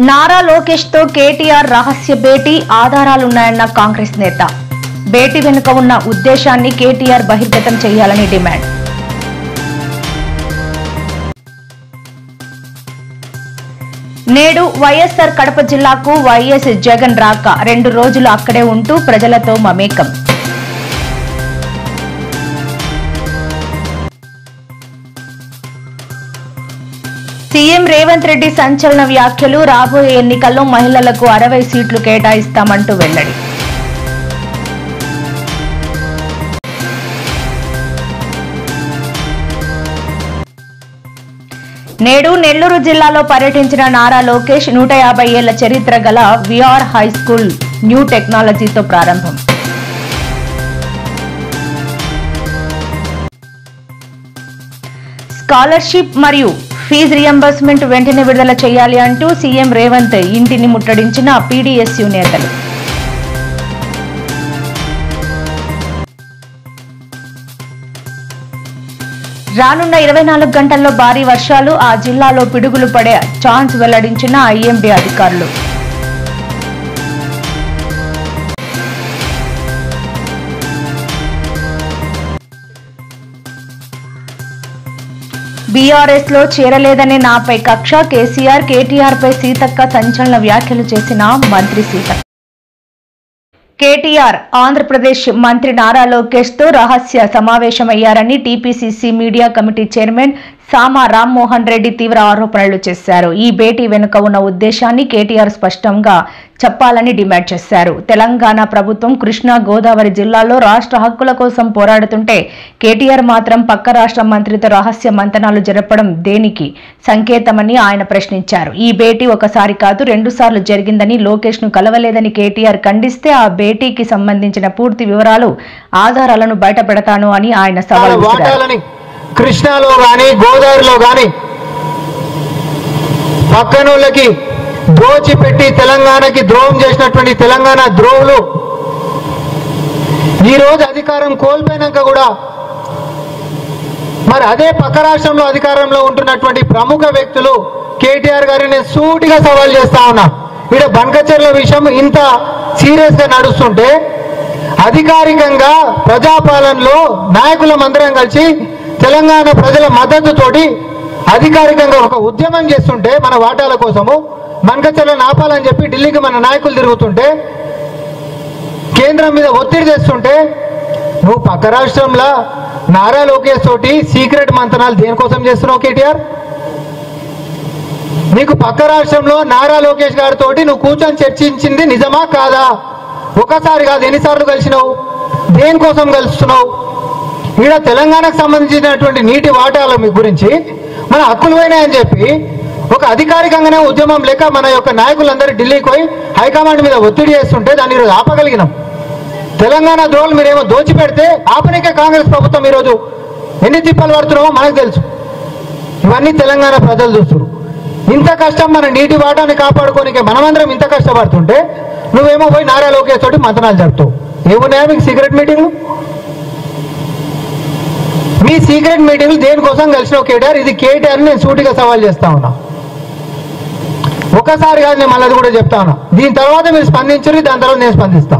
నారా లోకేష్ తో కేటీఆర్ రహస్య భేటీ ఆధారాలున్నాయన్న కాంగ్రెస్ నేత. భేటీ వెనుక ఉన్న ఉద్దేశాన్ని కేటీఆర్ బహిర్గతం చేయాలని డిమాండ్. నేడు వైఎస్ఆర్ కడప జిల్లాకు వైఎస్ జగన్ రాక 2 రోజులు అక్కడే ఉంటూ ప్రజలతో మమేకం. సీఎం రేవంత్ రెడ్డి సంచలన వ్యాఖ్యలు. రాబోయే ఎన్నికల్లో మహిళలకు 60 సీట్లు కేటాయిస్తామంటూ వెల్లడి. నేడు నెల్లూరు జిల్లాలో పర్యటించిన నారా లోకేష్ 150 ఏళ్ల చరిత్ర గల విఆర్ హై స్కూల్ న్యూ టెక్నాలజీతో ప్రారంభం. స్కాలర్షిప్ మరియు ఫీజు రియంబర్స్మెంట్ వెంటనే విడుదల చేయాలి అంటూ సీఎం రేవంత్ ఇంటిని ముట్టడించిన పీడీఎస్యూ నేతలు. రానున్న 24 గంటల్లో భారీ వర్షాలు, ఆ జిల్లాలో పిడుగులు పడే ఛాన్స్ వెల్లడించిన ఐఎండీ అధికారులు. బీఆర్ఎస్ లో చేరలేదనే నాపై కక్ష. కేసీఆర్ కేటీఆర్ పై సీతక్క సంచలన వ్యాఖ్యలు చేసిన మంత్రి సీతక్క. కేటీఆర్ ఆంధ్రప్రదేశ్ మంత్రి నారా లోకేష్ తో రహస్య సమావేశమయ్యారని టీపీసీసీ మీడియా కమిటీ చైర్మన్ సామా రామ్మోహన్ రెడ్డి తీవ్ర ఆరోపణలు చేశారు. ఈ భేటీ వెనుక ఉన్న ఉద్దేశాన్ని కేటీఆర్ స్పష్టంగా చెప్పాలని డిమాండ్ చేశారు. తెలంగాణ ప్రభుత్వం కృష్ణా గోదావరి జిల్లాల్లో రాష్ట్ర హక్కుల కోసం పోరాడుతుంటే కేటీఆర్ మాత్రం పక్క రాష్ట్ర మంత్రితో రహస్య మంతనాలు జరపడం దేనికి సంకేతమని ఆయన ప్రశ్నించారు. ఈ భేటీ ఒకసారి కాదు 2 సార్లు జరిగిందని, లోకేష్ ను కలవలేదని కేటీఆర్ ఖండిస్తే ఆ భేటీకి సంబంధించిన పూర్తి వివరాలు ఆధారాలను బయటపెడతాను అని ఆయన సవాల్ విసిరారు. కృష్ణాలో గాని గోదావరిలో గాని పక్కనోళ్ళకి దోచిపెట్టి తెలంగాణకి ద్రోహం చేసినటువంటి తెలంగాణ ద్రోహులు ఈ రోజు అధికారం కోల్పోయినాక కూడా మరి అదే పక్క రాష్ట్రంలో అధికారంలో ఉంటున్నటువంటి ప్రముఖ వ్యక్తులు కేటీఆర్ గారిని నేను సూటిగా సవాల్ చేస్తా ఉన్నా. ఇక్కడ బంకచర్ల విషయం ఇంత సీరియస్ గా నడుస్తుంటే అధికారికంగా ప్రజాపాలనలో నాయకులమందరం కలిసి తెలంగాణ ప్రజల మద్దతుతోటి అధికారికంగా ఒక ఉద్యమం చేస్తుంటే మన వాటాల కోసము బంకచర్లను ఆపాలని చెప్పి ఢిల్లీకి మన నాయకులు తిరుగుతుంటే కేంద్రం మీద ఒత్తిడి తెస్తుంటే నువ్వు పక్క రాష్ట్రంలో నారా లోకేష్ తోటి సీక్రెట్ మంతనాలు దేనికోసం చేస్తున్నావు కేటీఆర్? నీకు పక్క రాష్ట్రంలో నారా లోకేష్ గారితో నువ్వు కూర్చొని చర్చించింది నిజమా కాదా? ఒకసారి కాదు ఎన్నిసార్లు కలిసినావు? దేనికోసం కలుస్తున్నావు? ఈడ తెలంగాణకు సంబంధించినటువంటి నీటి వాటాల గురించి మన హక్కులు పోయినాయని చెప్పి ఒక అధికారికంగానే ఉద్యమం లేక మన యొక్క నాయకులందరూ ఢిల్లీకి పోయి హైకమాండ్ మీద ఒత్తిడి చేస్తుంటే దాన్ని ఈరోజు ఆపగలిగినాం. తెలంగాణ ద్రోహులు మీరేమో దోచిపెడితే ఆపనికే కాంగ్రెస్ ప్రభుత్వం ఈరోజు ఎన్ని తిప్పలు పడుతున్నామో మనకు తెలుసు. ఇవన్నీ తెలంగాణ ప్రజలు చూస్తున్నారు. ఇంత కష్టం మన నీటి వాటాన్ని కాపాడుకోనికే మనమందరం ఇంత కష్టపడుతుంటే నువ్వేమో పోయి నారా లోకేష్ తోటి మంతనాలు జరుపుతావు. ఏమున్నాయా మీకు సీక్రెట్ మీటింగ్లు? మీ సీక్రెట్ మీటింగ్లు దేనికోసం కలిసినావు కేటీఆర్? ఇది కేటీఆర్ నేను సూటిగా సవాల్ చేస్తా ఉన్నా. ఒకసారి కాదు, నేను మళ్ళీ కూడా చెప్తా ఉన్నా. దీని తర్వాత మీరు స్పందించరు, దాని తర్వాత నేను స్పందిస్తా.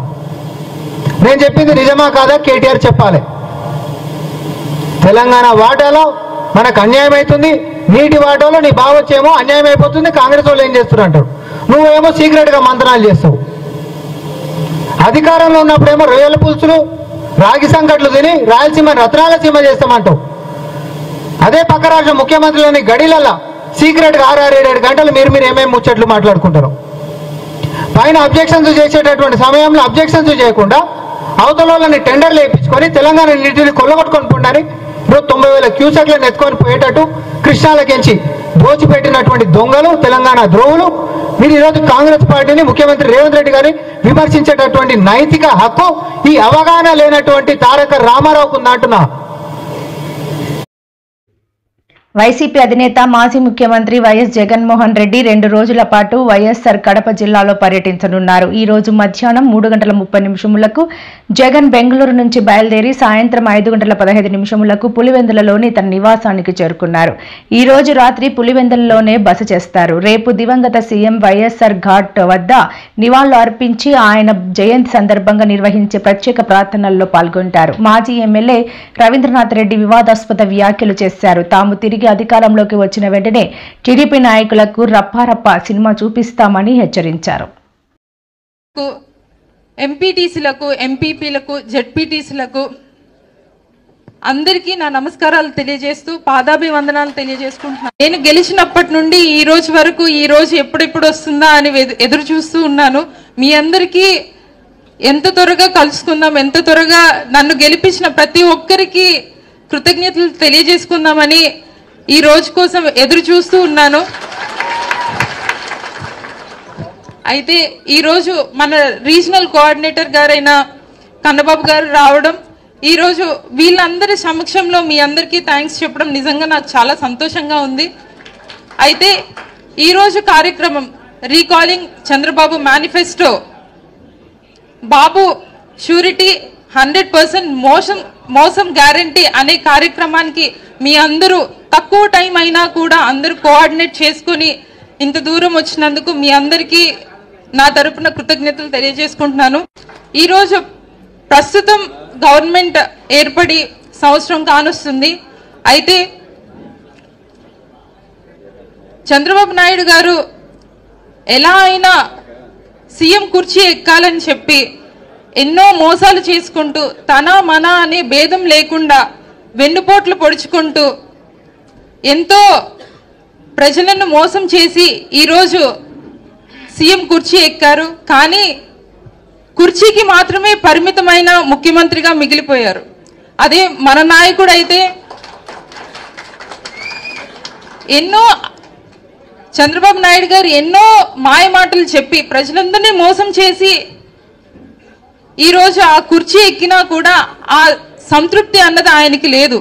నేను చెప్పింది నిజమా కాదా కేటీఆర్ చెప్పాలి. తెలంగాణ వాటాలో మనకు అన్యాయం అవుతుంది, నీటి వాటాలో నీ బావొచ్చేమో అన్యాయం అయిపోతుంది, కాంగ్రెస్ వాళ్ళు ఏం చేస్తున్నారు? నువ్వేమో సీక్రెట్ గా మంతనాలు చేస్తావు. అధికారంలో ఉన్నప్పుడేమో రొయ్యల పులుసులు రాగి సంకట్లు తిని రాయలసీమ రత్నాల సీమ చేస్తామంటావు. అదే పక్క రాష్ట్ర ముఖ్యమంత్రులని గడిలల్లా సీక్రెట్ గా 6-7 గంటలు మీరు ఏమేమి ముచ్చట్లు మాట్లాడుకుంటారు. పైన అబ్జెక్షన్స్ చేసేటటువంటి సమయంలో అబ్జెక్షన్స్ చేయకుండా అవతల వాళ్ళని టెండర్లు వేయించుకొని తెలంగాణ నీటిని కొల్లగొట్టుకొని పోండి. ఇప్పుడు 90,000 క్యూసెక్లను ఎత్తుకొని పోయేటట్టు కృష్ణాలకించి దోచిపెట్టినటువంటి దొంగలు తెలంగాణ ద్రోహులు మీరు ఈరోజు కాంగ్రెస్ పార్టీని ముఖ్యమంత్రి రేవంత్ రెడ్డి గారిని విమర్శించేటటువంటి నైతిక హక్కు ఈ అవగాహన లేనటువంటి తారక రామారావుకు ఉందంటున్నా. వైసీపీ అధినేత మాజీ ముఖ్యమంత్రి వైఎస్ జగన్మోహన్ రెడ్డి 2 రోజుల పాటు వైఎస్ఆర్ కడప జిల్లాలో పర్యటించనున్నారు. ఈ రోజు మధ్యాహ్నం 3:30 జగన్ బెంగళూరు నుంచి బయలుదేరి సాయంత్రం 5:15 పులివెందులలోని తన నివాసానికి చేరుకున్నారు. ఈ రోజు రాత్రి పులివెందులలోనే బస చేస్తారు. రేపు దివంగత సీఎం వైఎస్ఆర్ ఘాట్ వద్ద నివాళులు అర్పించి ఆయన జయంతి సందర్భంగా నిర్వహించే ప్రత్యేక ప్రార్థనల్లో పాల్గొంటారు. మాజీ ఎమ్మెల్యే రవీంద్రనాథ్ రెడ్డి వివాదాస్పద వ్యాఖ్యలు చేశారు. తాము తిరిగి అధికారంలోకి వచ్చిన వెంటనే టీడీపీ నాయకులకు రప్పారప్ప సినిమా చూపిస్తామని హెచ్చరించారు. ఎంపీటీసీలకు, ఎంపీపీలకు, జెడ్పీటీసీలకు అందరికీ నా నమస్కారాలు తెలియజేస్తూ పాదాభివందనాలు తెలియజేసుకుంటున్నాను. నేను గెలిచినప్పటి నుండి ఈ రోజు వరకు ఈ రోజు ఎప్పుడెప్పుడు వస్తుందా అని ఎదురు చూస్తూ ఉన్నాను. మీ అందరికీ ఎంత త్వరగా కలుసుకుందాం, ఎంత త్వరగా నన్ను గెలిపించిన ప్రతి ఒక్కరికి కృతజ్ఞతలు తెలియజేసుకుందామని ఈ రోజు కోసం ఎదురు చూస్తూ ఉన్నాను. అయితే ఈరోజు మన రీజనల్ కోఆర్డినేటర్ గారైన కన్నబాబు గారు రావడం, ఈరోజు వీళ్ళందరి సమక్షంలో మీ అందరికీ థ్యాంక్స్ చెప్పడం నిజంగా నాకు చాలా సంతోషంగా ఉంది. అయితే ఈరోజు కార్యక్రమం రీకాలింగ్ చంద్రబాబు మేనిఫెస్టో, బాబు షూరిటీ 100% మోసం గ్యారంటీ అనే కార్యక్రమానికి మీ అందరూ తక్కువ టైం అయినా కూడా అందరూ కోఆర్డినేట్ చేసుకుని ఇంత దూరం వచ్చినందుకు మీ అందరికీ నా తరపున కృతజ్ఞతలు తెలియజేసుకుంటున్నాను. ఈరోజు ప్రస్తుతం గవర్నమెంట్ ఏర్పడి సంవత్సరం కానొస్తుంది. అయితే చంద్రబాబు నాయుడు గారు ఎలా అయినా సీఎం కుర్చీ ఎక్కాలని చెప్పి ఎన్నో మోసాలు చేసుకుంటూ తన మన అనే భేదం లేకుండా వెన్నుపోట్లు పొడుచుకుంటూ ఎంతో ప్రజలను మోసం చేసి ఈరోజు సీఎం కుర్చీ ఎక్కారు. కానీ కుర్చీకి మాత్రమే పరిమితమైన ముఖ్యమంత్రిగా మిగిలిపోయారు. అదే మన నాయకుడు అయితే చంద్రబాబు నాయుడు గారు ఎన్నో మాయ మాటలు చెప్పి ప్రజలందరినీ మోసం చేసి ఈరోజు ఆ కుర్చీ ఎక్కినా కూడా ఆ సంతృప్తి అన్నది ఆయనకి లేదు.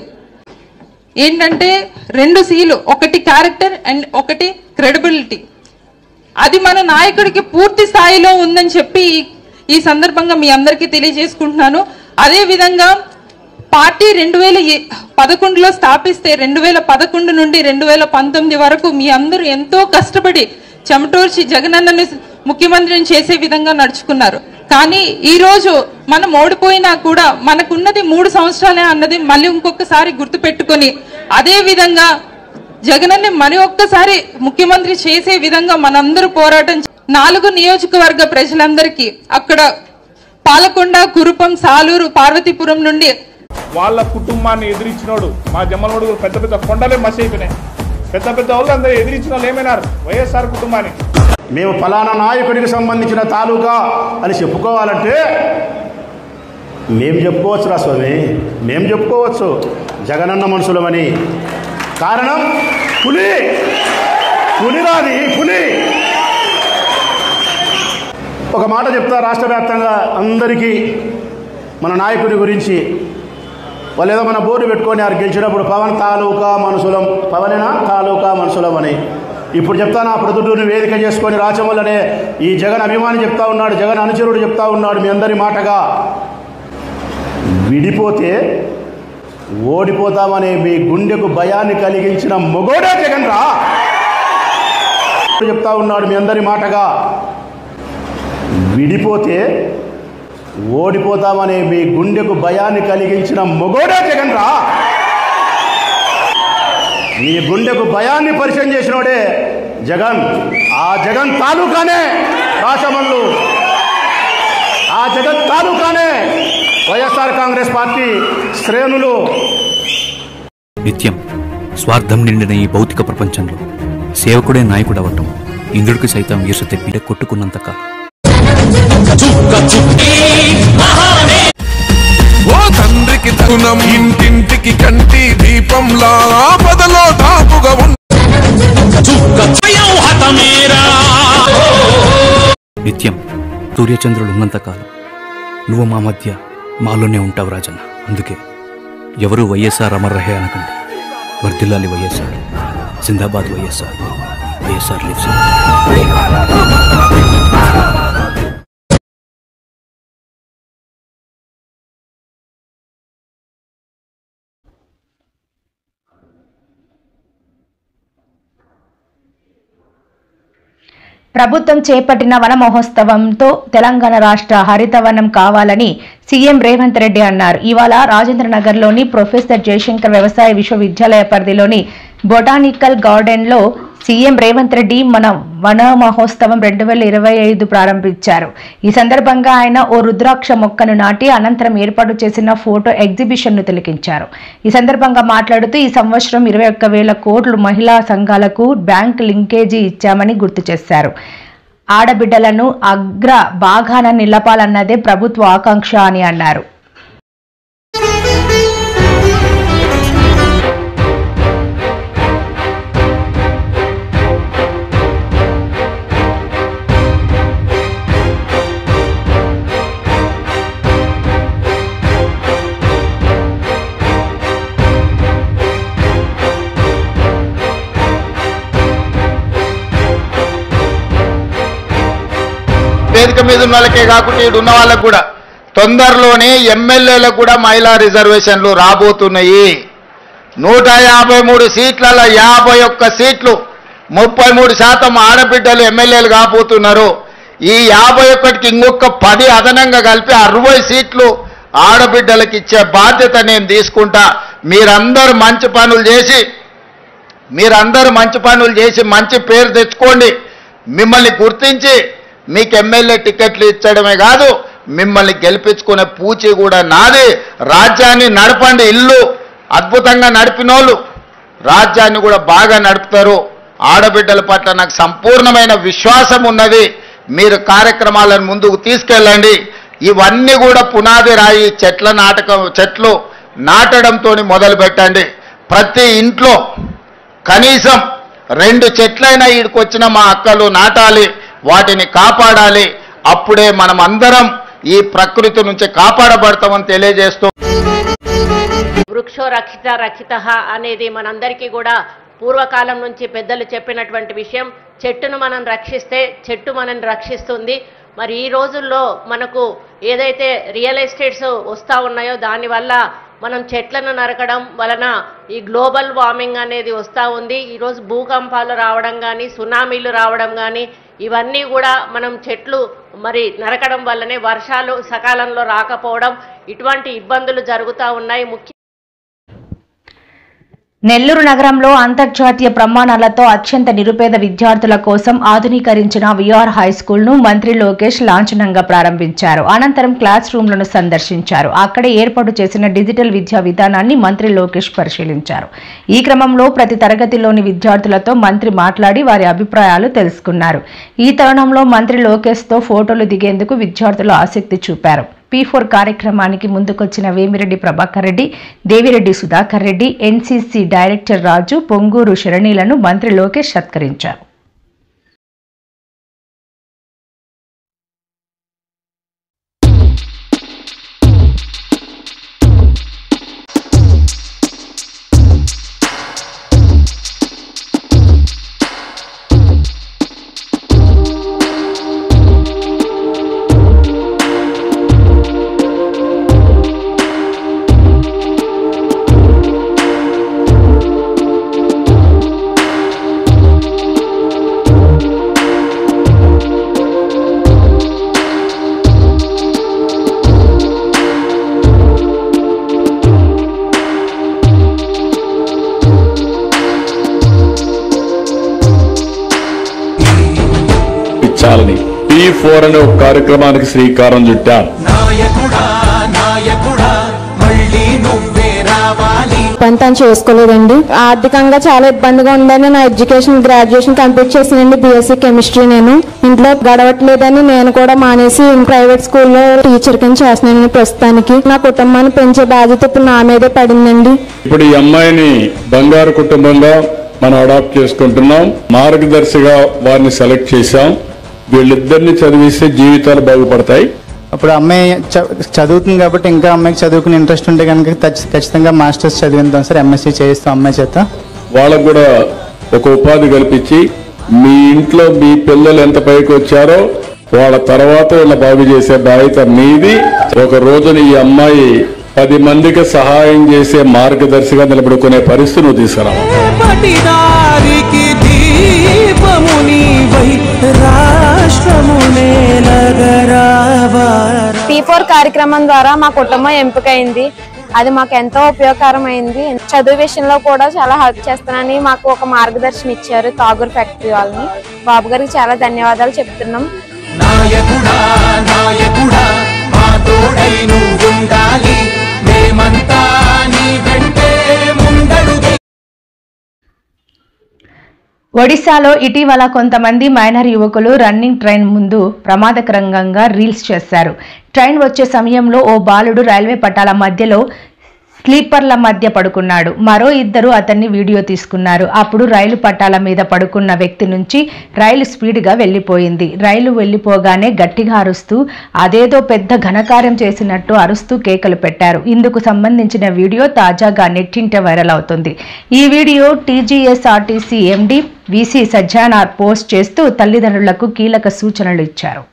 ఏంటంటే 2 Cలు, ఒకటి క్యారెక్టర్ అండ్ ఒకటి క్రెడిబిలిటీ. అది మన నాయకుడికి పూర్తి స్థాయిలో ఉందని చెప్పి ఈ సందర్భంగా మీ అందరికీ తెలియజేసుకుంటున్నాను. అదే విధంగా పార్టీ 2011లో స్థాపిస్తే 2011 నుండి 2019 వరకు మీ అందరూ ఎంతో కష్టపడి చెమటోర్చి జగనన్నని ముఖ్యమంత్రిని చేసే విధంగా నడుచుకున్నారు. కానీ ఈ రోజు మనం ఓడిపోయినా కూడా మనకున్నది 3 సంవత్సరాలే అన్నది మళ్ళీ ఇంకొకసారి గుర్తుపెట్టుకొని అదే విధంగా జగనన్ని మరి ఒక్కసారి ముఖ్యమంత్రి చేసే విధంగా మనందరూ పోరాటం 4 నియోజకవర్గ ప్రజలందరికీ అక్కడ పాలకొండ, కురుపం, సాలూరు, పార్వతీపురం నుండి వాళ్ళ కుటుంబాన్ని ఎదిరించినోడు మా జమ్మలమడుగు పెద్ద పెద్ద కొండలే మసి అయిపోయినాయి. పెద్ద పెద్ద వాళ్ళు అందరూ ఎదిరించిన వాళ్ళు ఏమైనారు వైఎస్ఆర్ కుటుంబాన్ని. మేము ఫలానా నాయకుడికి సంబంధించిన తాలూకా అని చెప్పుకోవాలంటే మేము చెప్పుకోవచ్చు రా స్వామి, మేము చెప్పుకోవచ్చు జగనన్న మనుషులమని. కారణం పులిరాది పులి. ఒక మాట చెప్తా రాష్ట్ర వ్యాప్తంగా అందరికీ మన నాయకుడి గురించి. వాళ్ళు ఏదో మన బోర్డు పెట్టుకొని వారు గెలిచినప్పుడు పవన్ తాలూకా మనుషులం, పవనేనా తాలూకా మనుషులం అని. ఇప్పుడు చెప్తాను, ఆ ప్రొద్దుటూరుని వేదిక చేసుకొని రాచమల్లనే ఈ జగన్ అభిమాని చెప్తా ఉన్నాడు, జగన్ అనుచరుడు చెప్తా ఉన్నాడు మీ అందరి మాటగా, విడిపోతే ఓడిపోతామనే మీ గుండెకు భయాన్ని కలిగించిన మొగోడే జగన్ రా చెప్తా ఉన్నాడు మీ అందరి మాటగా, విడిపోతే ఓడిపోతామనే మీ గుండెకు భయాన్ని కలిగించిన మొగోడే జగన్ రా. మీ గుండెకు భయాన్ని పరిచయం చేసినోడే జగన్. ఆ జగన్ తాలూకానే రాచమల్లు, ఆ జగన్ తాలూకానే వైఎస్ఆర్ కాంగ్రెస్ పార్టీ శ్రేణులు. నిత్యం స్వార్థం నిండిన ఈ భౌతిక ప్రపంచంలో సేవకుడే నాయకుడు అవ్వటం ఇంద్రుడికి సైతం ఈర్ష తెప్పిట కొట్టుకున్నంత కాలం. ఓ తండ్రికి తగునం ఇంటింటికి కంటి దీపంలా ఆపదలో దాపుగా నిత్యం సూర్యచంద్రులు ఉన్నంతకాలం నువ్వు మా మధ్య మాలోనే ఉంటావు రాజన్న. అందుకే ఎవరు వైఎస్ఆర్ అమర్ రహే అనకండి. వర్ధిల్లాలి వైఎస్ఆర్. జిందాబాద్ వైఎస్ఆర్. వైఎస్ఆర్ లివ్స్. ప్రభుత్వం చేపట్టిన వన మహోత్సవంతో తెలంగాణ రాష్ట్ర హరితవనం కావాలని సీఎం రేవంత్ రెడ్డి అన్నారు. ఇవాళ రాజేంద్రనగర్లోని ప్రొఫెసర్ జయశంకర్ వ్యవసాయ విశ్వవిద్యాలయ పరిధిలోని బొటానికల్ గార్డెన్లో సీఎం రేవంత్ రెడ్డి మన వన మహోత్సవం 2025 ప్రారంభించారు. ఈ సందర్భంగా ఆయన ఓ రుద్రాక్ష మొక్కను నాటి అనంతరం ఏర్పాటు చేసిన ఫోటో ఎగ్జిబిషన్ను తిలకించారు. ఈ సందర్భంగా మాట్లాడుతూ ఈ సంవత్సరం 21,000 కోట్లు మహిళా సంఘాలకు బ్యాంక్ లింకేజీ ఇచ్చామని గుర్తు చేశారు. ఆడబిడ్డలను అగ్ర భాగాన నిలపాలన్నదే ప్రభుత్వ ఆకాంక్ష అని అన్నారు. వేదిక మీద ఉన్న వాళ్ళకే కాకుండా ఇటు ఉన్న వాళ్ళకు కూడా తొందరలోనే ఎమ్మెల్యేలకు కూడా మహిళా రిజర్వేషన్లు రాబోతున్నాయి. 153 సీట్లలో 51 సీట్లు 33% ఆడబిడ్డలు ఎమ్మెల్యేలు కాబోతున్నారు. ఈ 51కి ఇంకొక 10 అదనంగా కలిపి 60 సీట్లు ఆడబిడ్డలకు ఇచ్చే బాధ్యత నేను తీసుకుంటా. మీరందరూ మంచి పనులు చేసి మంచి పేరు తెచ్చుకోండి. మిమ్మల్ని గుర్తించి మీకు ఎమ్మెల్యే టికెట్లు ఇచ్చడమే కాదు, మిమ్మల్ని గెలిపించుకునే పూచి కూడా నాది. రాజ్యాన్ని నడపండి. ఇల్లు అద్భుతంగా నడిపినోళ్ళు రాజ్యాన్ని కూడా బాగా నడుపుతారు. ఆడబిడ్డల పట్ల నాకు సంపూర్ణమైన విశ్వాసం ఉన్నది. మీరు కార్యక్రమాలను ముందుకు తీసుకెళ్ళండి. ఇవన్నీ కూడా పునాది రాయి చెట్లు నాటడంతో మొదలు పెట్టండి. ప్రతి ఇంట్లో కనీసం 2 చెట్లైనా ఈడికొచ్చిన మా అక్కలు నాటాలి, వాటిని కాపాడాలి. అప్పుడే మనం అందరం ఈ ప్రకృతి నుంచి కాపాడబడతామని తెలియజేస్తూ, వృక్షో రక్షిత రక్షితః అనేది మనందరికీ కూడా పూర్వకాలం నుంచి పెద్దలు చెప్పినటువంటి విషయం. చెట్టును మనం రక్షిస్తే చెట్టు మనల్ని రక్షిస్తుంది. మరి ఈ రోజుల్లో మనకు ఏదైతే రియల్ ఎస్టేట్స్ వస్తూ ఉన్నాయో దానివల్ల మనం చెట్లను నరకడం వలన ఈ గ్లోబల్ వార్మింగ్ అనేది వస్తూ ఉంది. ఈరోజు భూకంపాలు రావడం కానీ సునామీలు రావడం కానీ ఇవన్నీ కూడా మనం చెట్లు మరి నరకడం వల్లనే వర్షాలు సకాలంలో రాకపోవడం ఇటువంటి ఇబ్బందులు జరుగుతూ ఉన్నాయి. నెల్లూరు నగరంలో అంతర్జాతీయ ప్రమాణాలతో అత్యంత నిరుపేద విద్యార్థుల కోసం ఆధునీకరించిన విఆర్ హై స్కూల్ను మంత్రి లోకేష్ లాంఛనంగా ప్రారంభించారు. అనంతరం క్లాస్ రూమ్లను సందర్శించారు. అక్కడే ఏర్పాటు చేసిన డిజిటల్ విద్యా విధానాన్ని మంత్రి లోకేష్ పరిశీలించారు. ఈ క్రమంలో ప్రతి తరగతిలోని విద్యార్థులతో మంత్రి మాట్లాడి వారి అభిప్రాయాలు తెలుసుకున్నారు. ఈ తరుణంలో మంత్రి లోకేష్తో ఫోటోలు దిగేందుకు విద్యార్థులు ఆసక్తి చూపారు. P4 కార్యక్రమానికి ముందుకొచ్చిన వేమిరెడ్డి ప్రభాకర్ రెడ్డి, దేవిరెడ్డి సుధాకర్ రెడ్డి, ఎన్సీసీ డైరెక్టర్ రాజు, పొంగూరు శరణీలను మంత్రి లోకేష్ సత్కరించారు. P4 అనే ఒక కార్యక్రమానికి శ్రీకారం చుట్టాం. పంతం చేసుకోలేదండి. ఆర్థికంగా చాలా ఇబ్బందిగా ఉందని నా గ్రాడ్యుయేషన్ కంప్లీట్ చేసానండి. BSc chemistry. నేను ఇంట్లో గడవట్లేదని నేను కూడా మానేసి ప్రైవేట్ స్కూల్లో టీచర్ కింద చేస్తున్నాను. ప్రస్తుతానికి నా కుటుంబాన్ని పెంచే బాధ్యత ఇప్పుడు నా మీదే పడిందండి. ఇప్పుడు ఈ అమ్మాయిని బంగారు కుటుంబంగా మనం అడాప్ట్ చేసుకుంటున్నాం. మార్గదర్శిగా వారిని సెలెక్ట్ చేశాం. వీళ్ళిద్దరిని చదివిస్తే జీవితాలు బాగుపడతాయి. అప్పుడు అమ్మాయి చదువుతుంది కాబట్టి ఇంకా అమ్మాయికి చదువుకునే ఇంట్రెస్ట్ ఉంటే కనుక ఖచ్చితంగా మాస్టర్స్ చదివిద్దాం సార్, ఎంఎస్సీ చేయిస్తాం అమ్మాయి చేత. వాళ్ళకు కూడా ఒక ఉపాధి కల్పించి మీ ఇంట్లో మీ పిల్లలు ఎంత పైకి వచ్చారో వాళ్ళ తర్వాత వీళ్ళ బాగు చేసే బాధ్యత మీది. ఒక రోజున ఈ అమ్మాయి 10 మందికి సహాయం చేసే మార్గదర్శిగా నిలబడుకునే పరిస్థితి నువ్వు తీసుకురావాలి. P4 కార్యక్రమం ద్వారా మా కుటుంబం ఎంపికైంది. అది మాకు ఎంతో ఉపయోగకరమైంది. చదువు విషయంలో కూడా చాలా హెల్ప్ చేస్తానని మాకు ఒక మార్గదర్శనం ఇచ్చారు తాగూర్ ఫ్యాక్టరీ వాళ్ళని. బాబు గారికి చాలా ధన్యవాదాలు చెప్తున్నాం. ఒడిశాలో ఇటీవల కొంతమంది మైనర్ యువకులు రన్నింగ్ ట్రైన్ ముందు ప్రమాదకరంగా రీల్స్ చేశారు. ట్రైన్ వచ్చే సమయంలో ఓ బాలుడు రైల్వే పట్టాల మధ్యలో స్లీపర్ల మధ్య పడుకున్నాడు. మరో ఇద్దరు అతన్ని వీడియో తీసుకున్నారు. అప్పుడు రైలు పట్టాల మీద పడుకున్న వ్యక్తి నుంచి రైలు స్పీడ్గా వెళ్లిపోయింది. రైలు వెళ్లిపోగానే గట్టిగా అరుస్తూ అదేదో పెద్ద ఘనకార్యం చేసినట్టు అరుస్తూ కేకలు పెట్టారు. ఇందుకు సంబంధించిన వీడియో తాజాగా నెట్టింట వైరల్ అవుతుంది. ఈ video TGSRTC MD VC Sajjanar post చేస్తూ తల్లిదండ్రులకు కీలక సూచనలు ఇచ్చారు.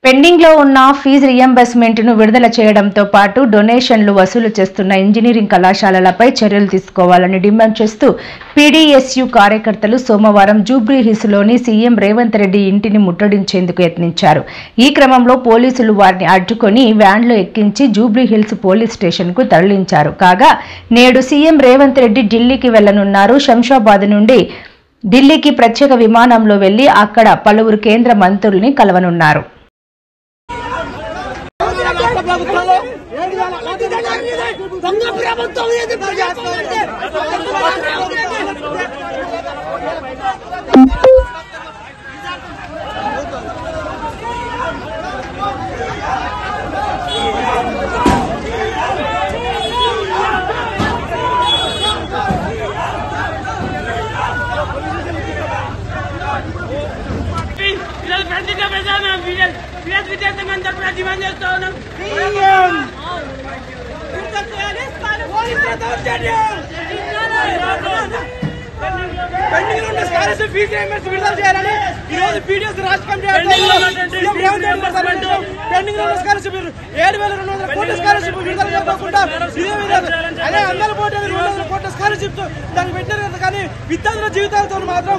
పెండింగ్ లో ఉన్న ఫీజు రియంబర్స్మెంట్ ను విడుదల చేయడంతో పాటు డొనేషన్లు వసూలు చేస్తున్న ఇంజనీరింగ్ కళాశాలలపై చర్యలు తీసుకోవాలని డిమాండ్ చేస్తూ పీడీఎస్యు కార్యకర్తలు సోమవారం జూబ్లీ హిల్స్ లోని సీఎం రేవంత్ రెడ్డి ఇంటిని ముట్టడించేందుకు యత్నించారు. ఈ క్రమంలో పోలీసులు వారిని అడ్డుకొని వ్యాన్లో ఎక్కించి జూబ్లీ హిల్స్ పోలీస్ స్టేషన్ కు తరలించారు. కాగా నేడు సీఎం రేవంత్ రెడ్డి ఢిల్లీకి వెళ్లనున్నారు. శంషాబాద్ నుండి ఢిల్లీకి ప్రత్యేక విమానంలో వెళ్లి అక్కడ పలువురు కేంద్ర మంత్రుల్ని కలవనున్నారు. విద్యార్థుల జీవితాలతో మాత్రం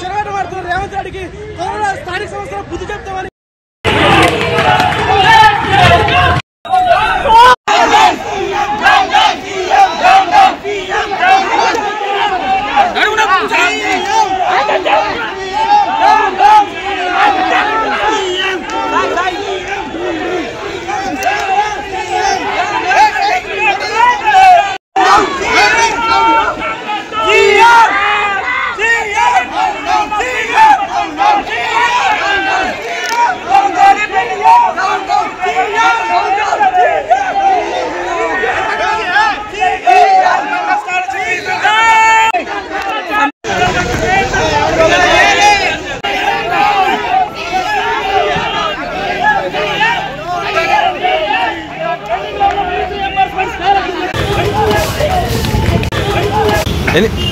చెరగబడుతున్న రేవంత్ రెడ్డికి స్థానిక సంస్థల బుద్ధి చెప్తామని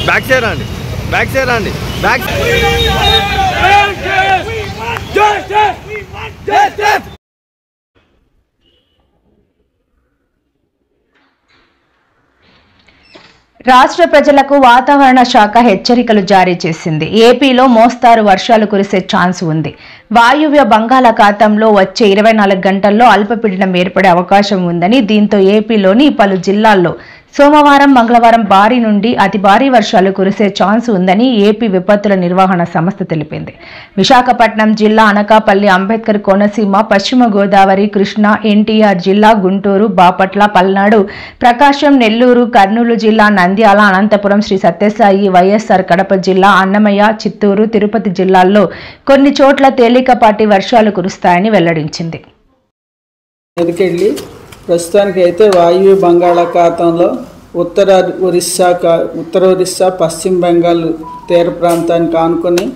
బ్యాక్ సైడ్ రండి, బ్యాక్ సైడ్ రండి, బ్యాక్ రాష్ట్ర ప్రజలకు వాతావరణ శాఖ హెచ్చరికలు జారీ చేసింది. ఏపీలో మోస్తారు వర్షాలు కురిసే ఛాన్స్ ఉంది. వాయువ్య బంగాళాఖాతంలో వచ్చే 24 గంటల్లో అల్పపీడనం ఏర్పడే అవకాశం ఉందని, దీంతో ఏపీలోని పలు జిల్లాల్లో సోమవారం, మంగళవారం భారీ నుండి అతి భారీ వర్షాలు కురిసే ఛాన్స్ ఉందని ఏపీ విపత్తుల నిర్వహణ సంస్థ తెలిపింది. విశాఖపట్నం జిల్లా, అనకాపల్లి, అంబేద్కర్ కోనసీమ, పశ్చిమ గోదావరి, కృష్ణా, ఎన్టీఆర్ జిల్లా, గుంటూరు, బాపట్ల, పల్నాడు, ప్రకాశం, నెల్లూరు, కర్నూలు జిల్లా, నంద్యాల, అనంతపురం, శ్రీ సత్యసాయి, వైఎస్ఆర్ కడప జిల్లా, అన్నమయ్య, చిత్తూరు, తిరుపతి జిల్లాల్లో కొన్ని చోట్ల తేలికపాటి వర్షాలు కురుస్తాయని వెల్లడించింది. ప్రస్తుతానికి అయితే వాయువ్య బంగాళాఖాతంలో ఉత్తర ఒరిస్సా, పశ్చిమ బెంగాల్ తీర ప్రాంతానికి ఆనుకొని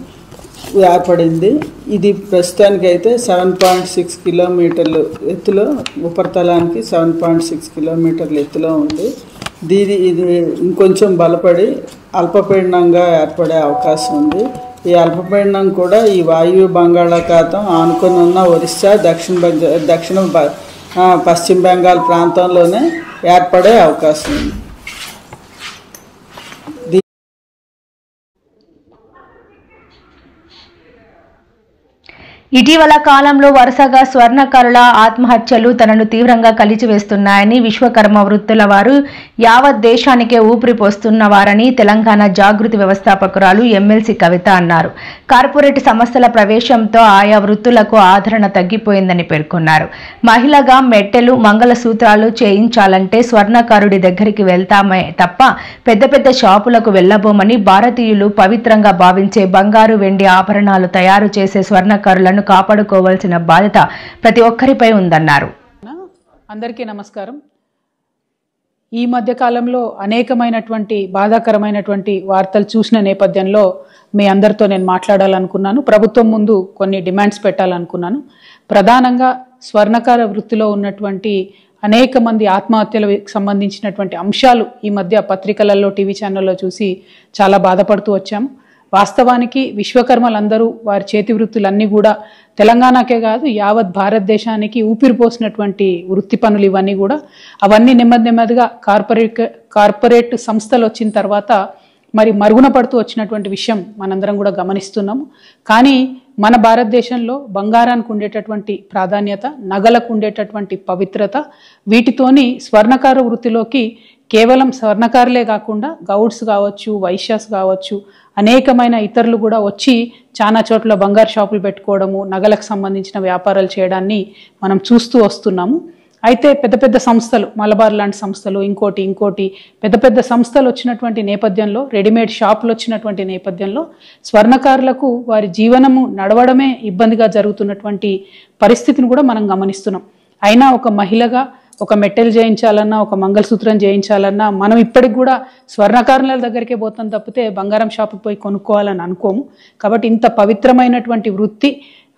ఏర్పడింది. ఇది ప్రస్తుతానికి అయితే 7.6 కిలోమీటర్లు ఎత్తులో, ఉపరితలానికి 7.6 కిలోమీటర్ల ఎత్తులో ఉంది. ఇది ఇంకొంచెం బలపడి అల్పపీడనంగా ఏర్పడే అవకాశం ఉంది. ఈ అల్పపీడనం కూడా ఈ వాయువ్య బంగాళాఖాతం ఆనుకొని ఉన్న ఒరిస్సా, దక్షిణ పశ్చిమ బెంగాల్ ప్రాంతంలోనే ఏర్పడే అవకాశం ఉంది. ఇటీవల కాలంలో వరుసగా స్వర్ణకారుల ఆత్మహత్యలు తనను తీవ్రంగా కలిచివేస్తున్నాయని, విశ్వకర్మ వృత్తుల వారు యావత్ దేశానికే ఊపిరి పోస్తున్నవారని తెలంగాణ జాగృతి వ్యవస్థాపకురాలు ఎమ్మెల్సీ కవిత అన్నారు. కార్పొరేట్ సంస్థల ప్రవేశంతో ఆయా వృత్తులకు ఆదరణ తగ్గిపోయిందని పేర్కొన్నారు. మహిళగా మెట్టెలు, మంగళసూత్రాలు చేయించాలంటే స్వర్ణకారుడి దగ్గరికి వెళ్తామే తప్ప పెద్ద పెద్ద షాపులకు వెళ్లబోమని, భారతీయులు పవిత్రంగా భావించే బంగారు, వెండి ఆభరణాలు తయారు చేసే స్వర్ణకారులను కాపాడుకోవాల్సిన బాధ్యత ప్రతి ఒక్కరిపై ఉందన్నారు. అందరికీ నమస్కారం. ఈ మధ్య కాలంలో అనేకమైనటువంటి బాధాకరమైనటువంటి వార్తలు చూసిన నేపథ్యంలో మీ అందరితో నేను మాట్లాడాలనుకున్నాను. ప్రభుత్వం ముందు కొన్ని డిమాండ్స్ పెట్టాలనుకున్నాను. ప్రధానంగా స్వర్ణకార వృత్తిలో ఉన్నటువంటి అనేక మంది ఆత్మహత్యలకు సంబంధించినటువంటి అంశాలు ఈ మధ్య పత్రికలలో, టీవీ ఛానల్లో చూసి చాలా బాధపడుతూ వచ్చాము. వాస్తవానికి విశ్వకర్మలందరూ వారి చేతి వృత్తులన్నీ కూడా తెలంగాణకే కాదు యావత్ భారతదేశానికి ఊపిరిపోసినటువంటి వృత్తి పనులు ఇవన్నీ కూడా. అవన్నీ నెమ్మదిగా కార్పొరేట్ సంస్థలు వచ్చిన తర్వాత మరి మరుగున పడుతూ వచ్చినటువంటి విషయం మనందరం కూడా గమనిస్తున్నాము. కానీ మన భారతదేశంలో బంగారానికి ఉండేటటువంటి ప్రాధాన్యత, నగలకు ఉండేటటువంటి పవిత్రత, వీటితోని స్వర్ణకార వృత్తిలోకి కేవలం స్వర్ణకారులే కాకుండా గౌడ్స్ కావచ్చు, వైశ్యాస్ కావచ్చు, అనేకమైన ఇతరులు కూడా వచ్చి చాలా చోట్ల బంగారు షాపులు పెట్టుకోవడము, నగలకు సంబంధించిన వ్యాపారాలు చేయడాన్ని మనం చూస్తూ వస్తున్నాము. అయితే పెద్ద పెద్ద సంస్థలు, మలబార్ లాంటి సంస్థలు, ఇంకోటి పెద్ద సంస్థలు వచ్చినటువంటి నేపథ్యంలో, రెడీమేడ్ షాపులు వచ్చినటువంటి నేపథ్యంలో స్వర్ణకారులకు వారి జీవనము నడవడమే ఇబ్బందిగా జరుగుతున్నటువంటి పరిస్థితిని కూడా మనం గమనిస్తున్నాం. అయినా ఒక మహిళగా ఒక మెట్టెలు చేయించాలన్నా, ఒక మంగళసూత్రం చేయించాలన్నా మనం ఇప్పటికి కూడా స్వర్ణకారుల దగ్గరికే పోతాం తప్పితే బంగారం షాపుకి పోయి కొనుక్కోవాలని అనుకోము. కాబట్టి ఇంత పవిత్రమైనటువంటి వృత్తి,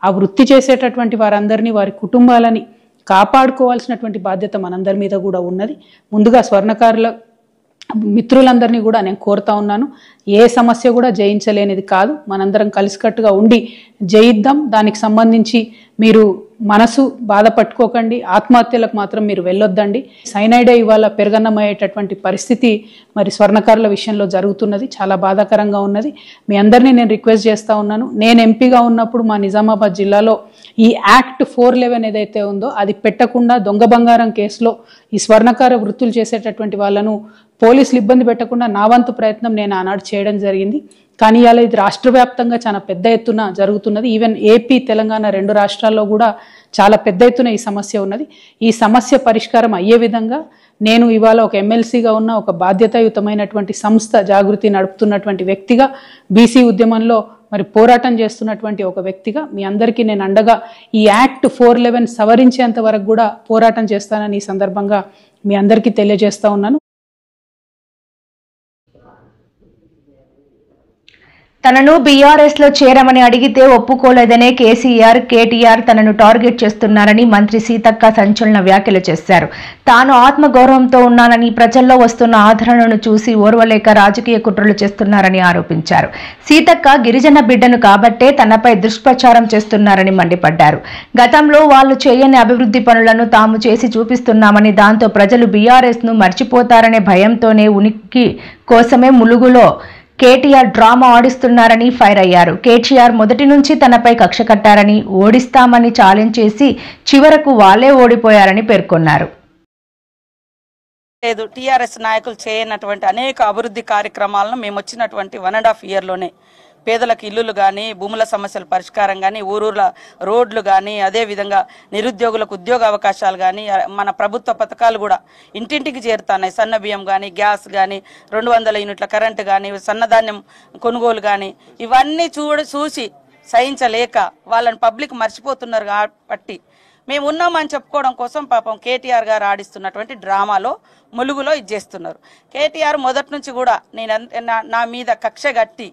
ఆ వృత్తి చేసేటటువంటి వారందరినీ, వారి కుటుంబాలని కాపాడుకోవాల్సినటువంటి బాధ్యత మనందరి మీద కూడా ఉన్నది. ముందుగా స్వర్ణకారుల మిత్రులందరినీ కూడా నేను కోరుతా ఉన్నాను, ఏ సమస్య కూడా జయించలేనిది కాదు. మనందరం కలిసికట్టుగా ఉండి జయిద్దాం. దానికి సంబంధించి మీరు మనసు బాధపట్టుకోకండి, ఆత్మహత్యలకు మాత్రం మీరు వెళ్ళొద్దండి. సైనైడే ఇవాళ పెరగన్నమయ్యేటటువంటి పరిస్థితి మరి స్వర్ణకారుల విషయంలో జరుగుతున్నది. చాలా బాధాకరంగా ఉన్నది. మీ అందరినీ నేను రిక్వెస్ట్ చేస్తూ ఉన్నాను. నేను ఎంపీగా ఉన్నప్పుడు మా నిజామాబాద్ జిల్లాలో ఈ యాక్ట్ 411 ఏదైతే ఉందో అది పెట్టకుండా దొంగ బంగారం కేసులో ఈ స్వర్ణకార వృత్తులు చేసేటటువంటి వాళ్ళను పోలీసులు ఇబ్బంది పెట్టకుండా నా వంతు ప్రయత్నం నేను ఆనాడు చేయడం జరిగింది. కానీ ఇవాళ ఇది రాష్ట్ర వ్యాప్తంగా చాలా పెద్ద ఎత్తున జరుగుతున్నది. ఈవెన్ ఏపీ, తెలంగాణ 2 రాష్ట్రాల్లో కూడా చాలా పెద్ద ఎత్తున ఈ సమస్య ఉన్నది. ఈ సమస్య పరిష్కారం అయ్యే విధంగా నేను ఇవాళ ఒక ఎమ్మెల్సీగా ఉన్న, ఒక బాధ్యతాయుతమైనటువంటి సంస్థ జాగృతి నడుపుతున్నటువంటి వ్యక్తిగా, బీసీ ఉద్యమంలో మరి పోరాటం చేస్తున్నటువంటి ఒక వ్యక్తిగా మీ అందరికీ నేను అండగా ఈ యాక్ట్ 411 సవరించేంత వరకు కూడా పోరాటం చేస్తానని ఈ సందర్భంగా మీ అందరికీ తెలియజేస్తా ఉన్నాను. తనను బీఆర్ఎస్ లో చేరమని అడిగితే ఒప్పుకోలేదనే కేటీఆర్ తనను టార్గెట్ చేస్తున్నారని మంత్రి సీతక్క సంచలన వ్యాఖ్యలు చేశారు. తాను ఆత్మగౌరవంతో ఉన్నానని, ప్రజల్లో వస్తున్న ఆదరణను చూసి ఓర్వలేక రాజకీయ కుట్రలు చేస్తున్నారని ఆరోపించారు. సీతక్క గిరిజన బిడ్డను కాబట్టే తనపై దుష్ప్రచారం చేస్తున్నారని మండిపడ్డారు. గతంలో వాళ్లు చేయని అభివృద్ధి పనులను తాము చేసి చూపిస్తున్నామని, దాంతో ప్రజలు బీఆర్ఎస్ ను మర్చిపోతారనే భయంతోనే ఉనికి కోసమే ములుగులో కేటీఆర్ డ్రామా ఆడిస్తున్నారని ఫైర్ అయ్యారు. కేటీఆర్ మొదటి నుంచి తనపై కక్ష కట్టారని, ఓడిస్తామని ఛాలెంజ్ చేసి చివరకు వాళ్లే ఓడిపోయారని పేర్కొన్నారు. లేదు, టీఆర్ఎస్ నాయకులు చేయనటువంటి అనేక అభివృద్ధి కార్యక్రమాలను మేము వచ్చినటువంటి 1.5 ఇయర్లోనే పేదలకు ఇల్లులు కానీ, భూముల సమస్యల పరిష్కారం కానీ, ఊరూర్ల రోడ్లు కానీ, అదేవిధంగా నిరుద్యోగులకు ఉద్యోగ అవకాశాలు కానీ, మన ప్రభుత్వ పథకాలు కూడా ఇంటింటికి చేరుతున్నాయి. సన్న బియ్యం కానీ, గ్యాస్ కానీ, 200 యూనిట్ల కరెంటు కానీ, సన్నధాన్యం కొనుగోలు కానీ, ఇవన్నీ చూసి సహించలేక వాళ్ళని పబ్లిక్ మర్చిపోతున్నారు కాబట్టి మేము ఉన్నామని చెప్పుకోవడం కోసం పాపం కేటీఆర్ గారు ఆడిస్తున్నటువంటి డ్రామాలో ములుగులో ఇచ్చేస్తున్నారు. కేటీఆర్ మొదటి నుంచి కూడా నా మీద కక్ష గట్టి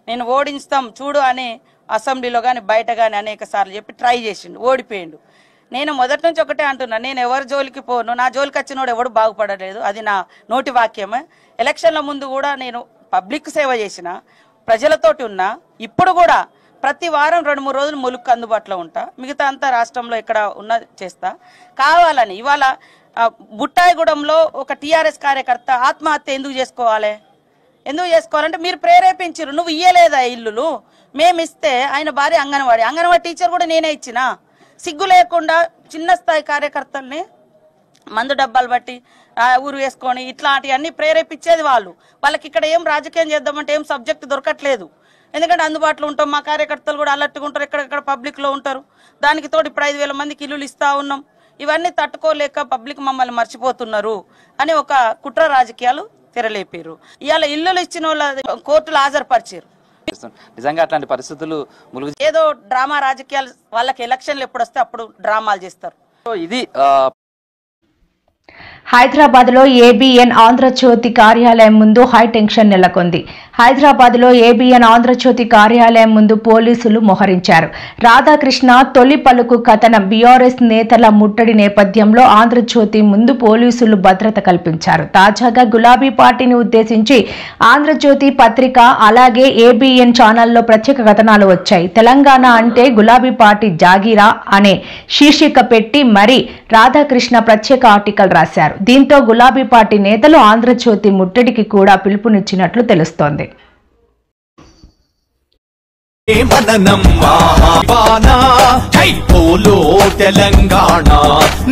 నేను ఓడించుతాం చూడు అని అసెంబ్లీలో కానీ బయట కానీ అనేక సార్లు చెప్పి ట్రై చేసిండు, ఓడిపోయిండు. నేను మొదటి నుంచి ఒకటే అంటున్నా, నేను ఎవరి జోలికి పోను, నా జోలికి వచ్చినోడు ఎవడు బాగుపడలేదు, అది నా నోటి వాక్యమే. ఎలక్షన్ల ముందు కూడా నేను పబ్లిక్ సేవ చేసిన, ప్రజలతోటి ఉన్నా, ఇప్పుడు కూడా ప్రతి వారం 2-3 రోజులు ములుగుకు అందుబాటులో ఉంటా, మిగతా అంతా రాష్ట్రంలో ఇక్కడ ఉన్న చేస్తా. కావాలని ఇవాళ బుట్టాయిగూడెంలో ఒక టీఆర్ఎస్ కార్యకర్త ఆత్మహత్య ఎందుకు చేసుకోవాలంటే మీరు ప్రేరేపించారు. నువ్వు ఇయ్యలేదా ఇల్లులు, మేమిస్తే ఆయన భార్య అంగన్వాడీ టీచర్ కూడా నేనే ఇచ్చిన. సిగ్గు లేకుండా చిన్న స్థాయి కార్యకర్తల్ని మందు డబ్బాలు బట్టి ఊరు వేసుకొని ఇట్లాంటివన్నీ ప్రేరేపించేది వాళ్ళకి ఇక్కడ ఏం రాజకీయం చేద్దామంటే ఏం సబ్జెక్ట్ దొరకట్లేదు. ఎందుకంటే అందుబాటులో ఉంటాం, మా కార్యకర్తలు కూడా అలర్ట్గా ఉంటారు, ఎక్కడెక్కడ పబ్లిక్లో ఉంటారు. దానికి తోడు ఇప్పుడు 5,000 మందికి ఇల్లులు ఇస్తా ఉన్నాం. ఇవన్నీ తట్టుకోలేక పబ్లిక్ మమ్మల్ని మర్చిపోతున్నారు అని ఒక కుట్ర రాజకీయాలు తెరలేపారు. ఇవాళ ఇల్లులు ఇచ్చిన వాళ్ళ కోర్టులు హాజరుపరిచారు. నిజంగా అట్లాంటి పరిస్థితులు ఏదో డ్రామా రాజకీయాలు, వాళ్ళకి ఎలక్షన్లు ఎప్పుడు వస్తే అప్పుడు డ్రామాలు చేస్తారు. ఇది హైదరాబాద్ లో ఏబీఎన్ ఆంధ్రజ్యోతి కార్యాలయం ముందు హై టెన్షన్ నెలకొంది. హైదరాబాద్ లో ఏబీఎన్ ఆంధ్రజ్యోతి కార్యాలయం ముందు పోలీసులు మోహరించారు. రాధాకృష్ణ తొలి పలుకు కథనం బీఆర్ఎస్ నేతల ముట్టడి నేపథ్యంలో ఆంధ్రజ్యోతి ముందు పోలీసులు భద్రత కల్పించారు. తాజాగా గులాబీ పార్టీని ఉద్దేశించి ఆంధ్రజ్యోతి పత్రిక అలాగే ఏబీఎన్ ఛానల్లో ప్రత్యేక కథనాలు వచ్చాయి. తెలంగాణ అంటే గులాబీ పార్టీ జాగీరా అనే శీర్షిక పెట్టి మరి రాధాకృష్ణ ప్రత్యేక ఆర్టికల్ రాశారు. దీంతో గులాబీ పార్టీ నేతలు ఆంధ్రజ్యోతి ముట్టడికి కూడా పిలుపునిచ్చినట్లు తెలుస్తోంది. తెలంగాణ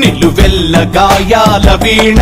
నిలువెల్ల గాయాల వీణ